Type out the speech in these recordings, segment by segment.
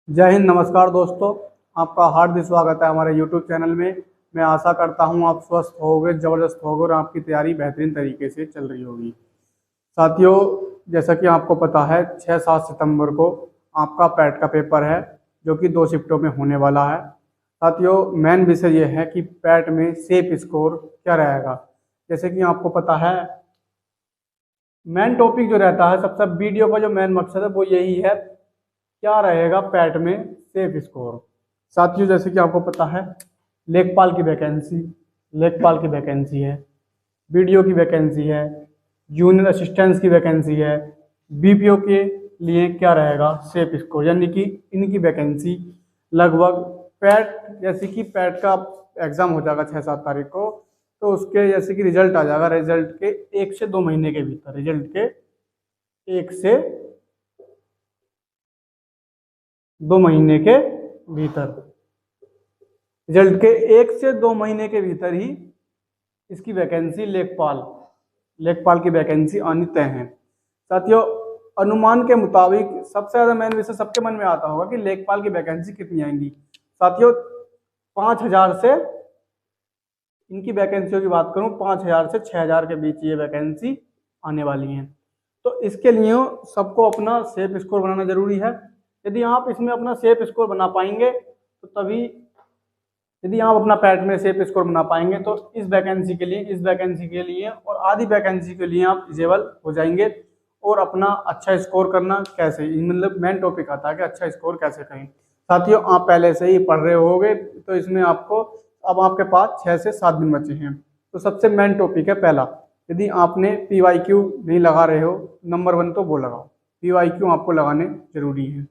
जय हिंद। नमस्कार दोस्तों, आपका हार्दिक स्वागत है हमारे YouTube चैनल में। मैं आशा करता हूं आप स्वस्थ होगे, ज़बरदस्त होगे और आपकी तैयारी बेहतरीन तरीके से चल रही होगी। साथियों, जैसा कि आपको पता है 6-7 सितंबर को आपका पैट का पेपर है, जो कि 2 शिफ्टों में होने वाला है। साथियों, मेन विषय ये है कि पैट में सेफ स्कोर क्या रहेगा। जैसे कि आपको पता है, मेन टॉपिक जो रहता है, सबसे वीडियो का जो मेन मकसद है वो यही है, क्या रहेगा पैट में सेफ स्कोर। साथियों, जैसे कि आपको पता है लेखपाल की वैकेंसी है, वीडियो की वैकेंसी है, जूनियर असिस्टेंट्स की वैकेंसी है। बीपीओ के लिए क्या रहेगा सेफ स्कोर, यानी कि इनकी वैकेंसी लगभग पैट, जैसे कि पैट का एग्ज़ाम हो जाएगा 6-7 तारीख को, तो उसके जैसे कि रिजल्ट आ जाएगा, रिजल्ट के 1 से 2 महीने के भीतर, रिजल्ट के 1 से 2 महीने के भीतर, रिजल्ट के 1 से 2 महीने के भीतर ही इसकी वैकेंसी लेखपाल की वैकेंसी आनी तय है। साथियों, अनुमान के मुताबिक सबसे ज़्यादा मेन विषय सबके मन में आता होगा कि लेखपाल की वैकेंसी कितनी आएंगी। साथियों, 5,000 से, इनकी वैकेंसियों की बात करूं, 5,000 से 6,000 के बीच ये वैकेंसी आने वाली हैं। तो इसके लिए सबको अपना सेफ स्कोर बनाना जरूरी है। यदि आप इसमें अपना सेफ स्कोर बना पाएंगे तो तभी, यदि आप अपना पैट में सेफ स्कोर बना पाएंगे तो इस वैकेंसी के लिए और आधी वैकेंसी के लिए आप इजेबल हो जाएंगे। और अपना अच्छा स्कोर करना कैसे, मतलब मेन टॉपिक आता है कि अच्छा स्कोर कैसे करें। साथियों, आप पहले से ही पढ़ रहे होगे, तो इसमें आपको, अब आपके पास 6 से 7 दिन बचे हैं। तो सबसे मेन टॉपिक है पहला, यदि आपने PYQ नहीं लगा रहे हो, नंबर 1 तो वो लगाओ। PYQ आपको लगाने जरूरी है।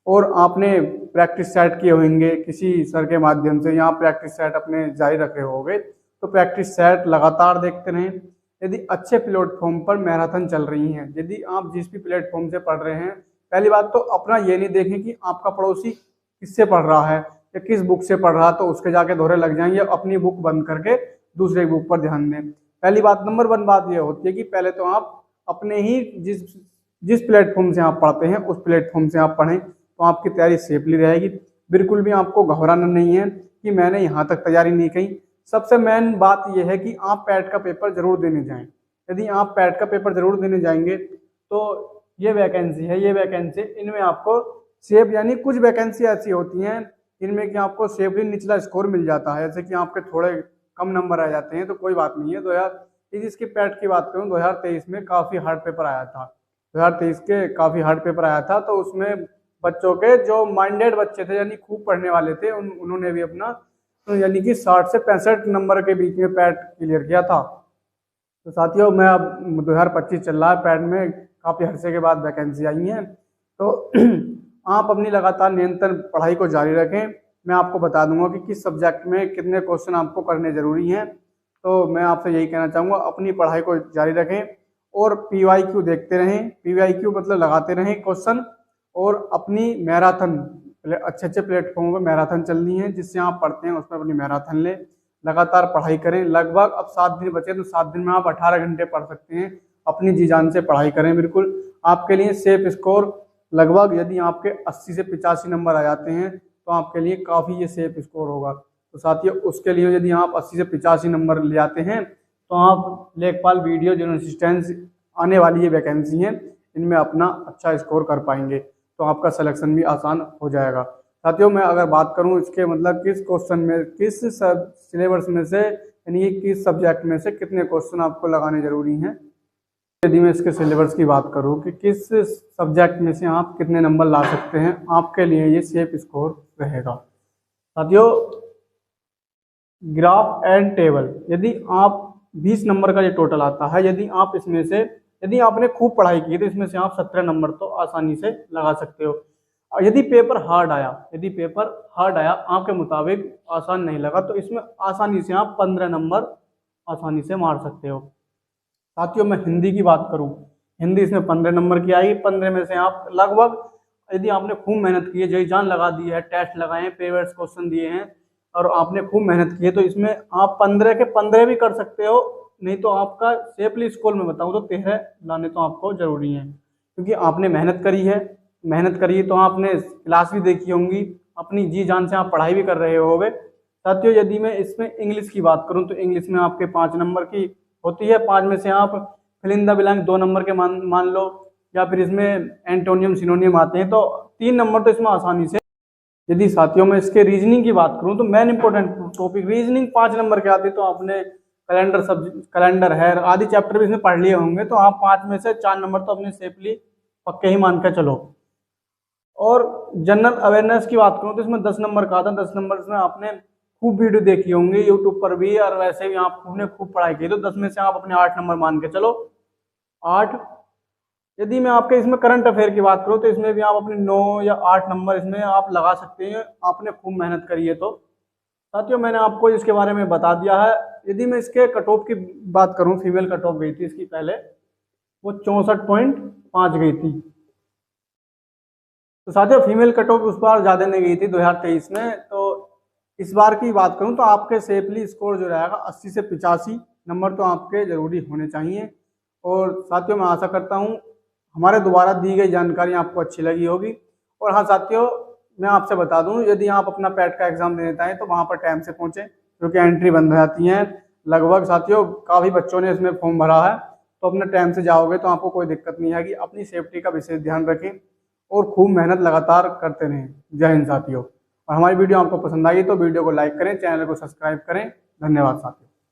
और आपने प्रैक्टिस सेट किए होंगे किसी सर के माध्यम से, या प्रैक्टिस सेट अपने जारी रखे होंगे, तो प्रैक्टिस सेट लगातार देखते रहें। यदि अच्छे प्लेटफॉर्म पर मैराथन चल रही हैं, यदि आप जिस भी प्लेटफॉर्म से पढ़ रहे हैं, पहली बात तो अपना ये नहीं देखें कि आपका पड़ोसी किससे पढ़ रहा है या किस बुक से पढ़ रहा, तो उसके जाके दोहरे लग जाएंगे। अपनी बुक बंद करके दूसरे बुक पर ध्यान दें। पहली बात, नंबर 1 बात यह होती है कि पहले तो आप अपने ही जिस जिस प्लेटफॉर्म से आप पढ़ते हैं उस प्लेटफॉर्म से आप पढ़ें, तो आपकी तैयारी सेफली रहेगी। बिल्कुल भी आपको घबराना नहीं है कि मैंने यहाँ तक तैयारी नहीं की। सबसे मेन बात यह है कि आप पैट का पेपर जरूर देने जाएं। यदि आप पैट का पेपर जरूर देने जाएंगे तो ये वैकेंसी इनमें आपको सेफ, यानी कुछ वैकेंसी ऐसी होती हैं इनमें कि आपको सेफली निचला स्कोर मिल जाता है, जैसे कि आपके थोड़े कम नंबर आ जाते हैं, तो कोई बात नहीं है। 2023 की पैट की बात करूँ, 2023 में काफ़ी हार्ड पेपर आया था। 2023 के काफ़ी हार्ड पेपर आया था, तो उसमें बच्चों के जो माइंडेड बच्चे थे, यानी खूब पढ़ने वाले थे, उन्होंने भी अपना, यानी कि 60 से 65 नंबर के बीच में पैट क्लियर किया था। तो साथियों, मैं अब 2025 चल रहा है, पैट में काफ़ी अरसे के बाद वैकेंसी आई हैं, तो आप अपनी लगातार निरंतर पढ़ाई को जारी रखें। मैं आपको बता दूंगा कि किस सब्जेक्ट में कितने क्वेश्चन आपको करने ज़रूरी हैं। तो मैं आपसे यही कहना चाहूँगा, अपनी पढ़ाई को जारी रखें और PYQ देखते रहें। PYQ मतलब लगाते रहें क्वेश्चन, और अपनी मैराथन, अच्छे अच्छे प्लेटफॉर्म पर मैराथन चलनी है, जिससे आप पढ़ते हैं उस पर अपनी मैराथन लें, लगातार पढ़ाई करें। लगभग अब 7 दिन बचे, तो 7 दिन में आप 18 घंटे पढ़ सकते हैं। अपनी जी जान से पढ़ाई करें। बिल्कुल आपके लिए सेफ स्कोर लगभग, यदि आपके 80 से 85 नंबर आ जाते हैं तो आपके लिए काफ़ी ये सेफ स्कोर होगा। तो साथियों, उसके लिए यदि आप 80 से 85 नंबर ले आते हैं तो आप लेखपाल, वीडियो, जूनियर असिस्टेंट आने वाली ये वैकेंसी हैं, इनमें अपना अच्छा स्कोर कर पाएंगे, तो आपका सिलेक्शन भी आसान हो जाएगा। साथियों, मैं अगर बात करूं इसके मतलब किस क्वेश्चन में, किस सिलेबस में से, यानी किस सब्जेक्ट में से कितने क्वेश्चन आपको लगाने जरूरी हैं, यदि मैं इसके सिलेबस की बात करूं कि किस सब्जेक्ट में से आप कितने नंबर ला सकते हैं, आपके लिए ये सेफ स्कोर रहेगा। साथियों, ग्राफ एंड टेबल, यदि आप 20 नंबर का ये टोटल आता है, यदि आप इसमें से, यदि आपने खूब पढ़ाई की तो इसमें से आप 17 नंबर तो आसानी से लगा सकते हो। और यदि पेपर हार्ड आया, आपके मुताबिक आसान नहीं लगा, तो इसमें आसानी से आप 15 नंबर आसानी से मार सकते हो। साथियों, मैं हिंदी की बात करूं, हिंदी इसमें 15 नंबर की आएगी। 15 में से आप लगभग, यदि आपने खूब मेहनत की है, जी जान लगा दी है, टेस्ट लगाए हैं, पेपर्स क्वेश्चन दिए हैं और आपने खूब मेहनत की है, तो इसमें आप 15 के 15 भी कर सकते हो। नहीं तो आपका सेफली स्कोर में बताऊं तो 13 लाने तो आपको जरूरी हैं, क्योंकि आपने मेहनत करी है, मेहनत करिए। तो आपने क्लास भी देखी होंगी, अपनी जी जान से आप पढ़ाई भी कर रहे होगे। साथियों यदि मैं इसमें इंग्लिश की बात करूं तो इंग्लिश में आपके 5 नंबर की होती है। 5 में से आप fill in the blank 2 number के मान लो, या फिर इसमें एंटोनियम सिनोनियम आते हैं तो 3 नंबर तो इसमें आसानी से। यदि साथियों में इसके रीजनिंग की बात करूं तो main important topic reasoning 5 number के आते हैं। तो आपने कैलेंडर है आदि चैप्टर भी इसमें पढ़ लिए होंगे, तो आप 5 में से 4 नंबर तो अपने सेफली पक्के ही मान कर चलो। और जनरल अवेयरनेस की बात करूं तो इसमें 10 नंबर का आता है। 10 नंबर में आपने खूब वीडियो देखी होंगी यूट्यूब पर भी, और वैसे भी आपने खूब पढ़ाई की, तो 10 में से आप अपने 8 नंबर मान के चलो। 8। यदि मैं आपके इसमें करंट अफेयर की बात करूं तो इसमें भी आप अपने 9 या 8 नंबर इसमें आप लगा सकते हैं, आपने खूब मेहनत करी है तो। साथियों मैंने आपको इसके बारे में बता दिया है। यदि मैं इसके कट ऑफ की बात करूं, फीमेल कट ऑफ गई थी इसकी पहले, वो 64.5 गई थी। तो साथियों फीमेल कट ऑफ उस बार ज़्यादा नहीं गई थी 2023 में। तो इस बार की बात करूं तो आपके सेफली स्कोर जो रहेगा 80 से 85 नंबर तो आपके ज़रूरी होने चाहिए। और साथियों मैं आशा करता हूं हमारे द्वारा दी गई जानकारी आपको अच्छी लगी होगी। और हाँ साथियों, मैं आपसे बता दूं यदि आप अपना पैट का एग्ज़ाम देने चाहें तो वहाँ पर टाइम से पहुँचें, क्योंकि एंट्री बंद हो जाती है लगभग। साथियों काफ़ी बच्चों ने इसमें फॉर्म भरा है, तो अपने टाइम से जाओगे तो आपको कोई दिक्कत नहीं आएगी। अपनी सेफ्टी का विशेष ध्यान रखें और खूब मेहनत लगातार करते रहें। जय हिंद साथियों। और हमारी वीडियो आपको पसंद आई तो वीडियो को लाइक करें, चैनल को सब्सक्राइब करें। धन्यवाद साथियों।